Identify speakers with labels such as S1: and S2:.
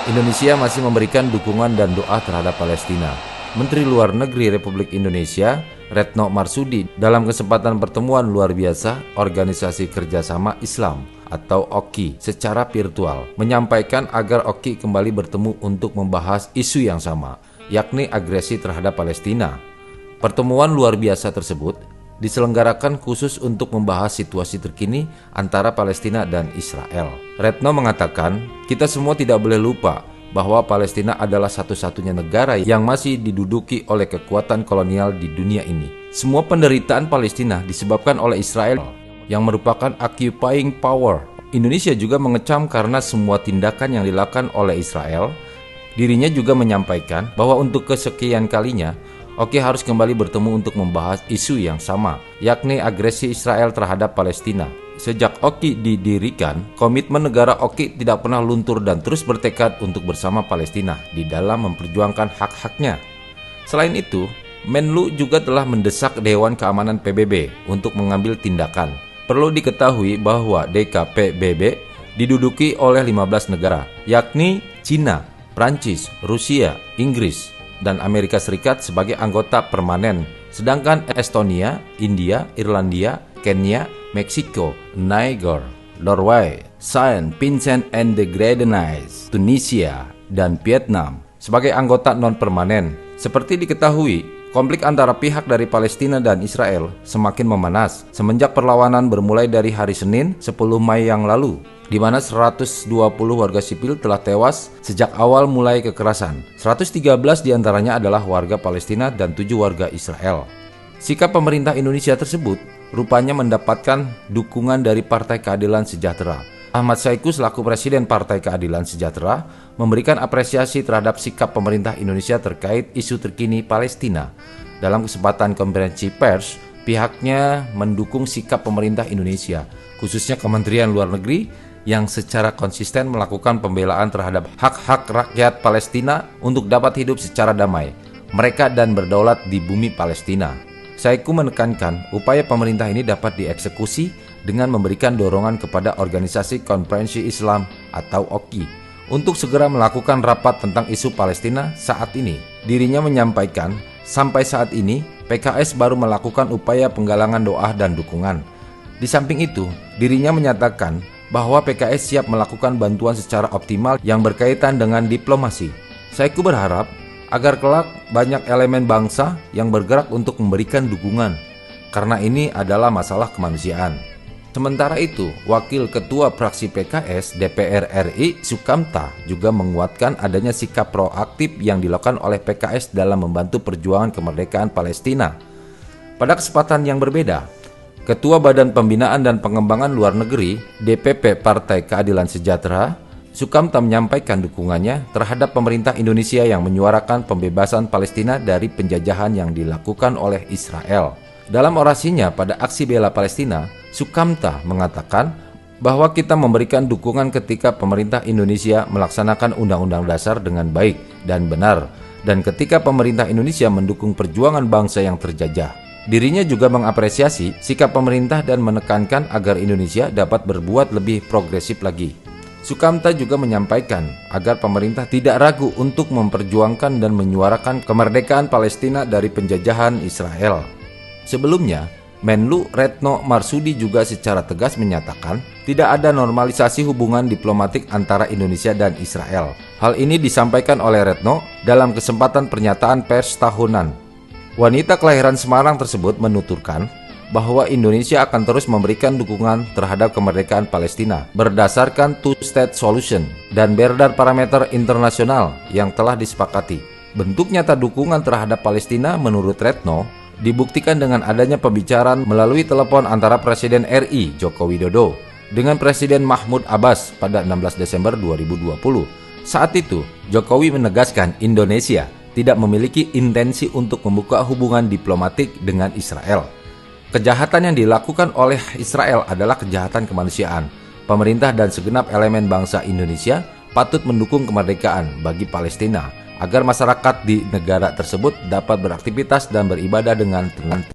S1: Indonesia masih memberikan dukungan dan doa terhadap Palestina. Menteri Luar Negeri Republik Indonesia, Retno Marsudi, dalam kesempatan pertemuan luar biasa Organisasi Kerjasama Islam atau OKI secara virtual, menyampaikan agar OKI kembali bertemu untuk membahas isu yang sama, yakni agresi terhadap Palestina. Pertemuan luar biasa tersebut diselenggarakan khusus untuk membahas situasi terkini antara Palestina dan Israel. Retno mengatakan, kita semua tidak boleh lupa bahwa Palestina adalah satu-satunya negara yang masih diduduki oleh kekuatan kolonial di dunia ini. Semua penderitaan Palestina disebabkan oleh Israel yang merupakan occupying power. Indonesia juga mengecam karena semua tindakan yang dilakukan oleh Israel. Dirinya juga menyampaikan bahwa untuk kesekian kalinya OKI harus kembali bertemu untuk membahas isu yang sama, yakni agresi Israel terhadap Palestina. Sejak OKI didirikan, komitmen negara OKI tidak pernah luntur dan terus bertekad untuk bersama Palestina di dalam memperjuangkan hak-haknya. Selain itu, Menlu juga telah mendesak Dewan Keamanan PBB untuk mengambil tindakan. Perlu diketahui bahwa DKPBB diduduki oleh 15 negara, yakni Cina, Prancis, Rusia, Inggris, dan Amerika Serikat sebagai anggota permanen, sedangkan Estonia, India, Irlandia, Kenya, Meksiko, Niger, Norway, Saint Vincent and the Grenadines, Tunisia, dan Vietnam sebagai anggota non-permanen. Seperti diketahui, konflik antara pihak dari Palestina dan Israel semakin memanas semenjak perlawanan bermulai dari hari Senin 10 Mei yang lalu, di mana 120 warga sipil telah tewas sejak awal mulai kekerasan. 113 diantaranya adalah warga Palestina dan 7 warga Israel. Sikap pemerintah Indonesia tersebut rupanya mendapatkan dukungan dari Partai Keadilan Sejahtera. Ahmad Saiku selaku Presiden Partai Keadilan Sejahtera memberikan apresiasi terhadap sikap pemerintah Indonesia terkait isu terkini Palestina. Dalam kesempatan konferensi pers, pihaknya mendukung sikap pemerintah Indonesia, khususnya Kementerian Luar Negeri yang secara konsisten melakukan pembelaan terhadap hak-hak rakyat Palestina untuk dapat hidup secara damai, mereka dan berdaulat di bumi Palestina. Saiku menekankan upaya pemerintah ini dapat dieksekusi dengan memberikan dorongan kepada Organisasi Konferensi Islam atau OKI untuk segera melakukan rapat tentang isu Palestina saat ini. Dirinya menyampaikan, sampai saat ini PKS baru melakukan upaya penggalangan doa dan dukungan. Di samping itu, dirinya menyatakan bahwa PKS siap melakukan bantuan secara optimal yang berkaitan dengan diplomasi. Saiku berharap agar kelak banyak elemen bangsa yang bergerak untuk memberikan dukungan, karena ini adalah masalah kemanusiaan. Sementara itu, Wakil Ketua Fraksi PKS DPR RI Sukamta juga menguatkan adanya sikap proaktif yang dilakukan oleh PKS dalam membantu perjuangan kemerdekaan Palestina. Pada kesempatan yang berbeda, Ketua Badan Pembinaan dan Pengembangan Luar Negeri DPP Partai Keadilan Sejahtera Sukamta menyampaikan dukungannya terhadap pemerintah Indonesia yang menyuarakan pembebasan Palestina dari penjajahan yang dilakukan oleh Israel. Dalam orasinya pada aksi bela Palestina, Sukamta mengatakan bahwa kita memberikan dukungan ketika pemerintah Indonesia melaksanakan Undang-Undang Dasar dengan baik dan benar, dan ketika pemerintah Indonesia mendukung perjuangan bangsa yang terjajah. Dirinya juga mengapresiasi sikap pemerintah dan menekankan agar Indonesia dapat berbuat lebih progresif lagi. Sukamta juga menyampaikan agar pemerintah tidak ragu untuk memperjuangkan dan menyuarakan kemerdekaan Palestina dari penjajahan Israel. Sebelumnya, Menlu Retno Marsudi juga secara tegas menyatakan tidak ada normalisasi hubungan diplomatik antara Indonesia dan Israel. Hal ini disampaikan oleh Retno dalam kesempatan pernyataan pers tahunan. Wanita kelahiran Semarang tersebut menuturkan bahwa Indonesia akan terus memberikan dukungan terhadap kemerdekaan Palestina berdasarkan two-state solution dan beredar parameter internasional yang telah disepakati. Bentuk nyata dukungan terhadap Palestina menurut Retno dibuktikan dengan adanya pembicaraan melalui telepon antara Presiden RI Joko Widodo dengan Presiden Mahmud Abbas pada 16 Desember 2020. Saat itu, Jokowi menegaskan Indonesia tidak memiliki intensi untuk membuka hubungan diplomatik dengan Israel. Kejahatan yang dilakukan oleh Israel adalah kejahatan kemanusiaan. Pemerintah dan segenap elemen bangsa Indonesia patut mendukung kemerdekaan bagi Palestina agar masyarakat di negara tersebut dapat beraktivitas dan beribadah dengan tenang.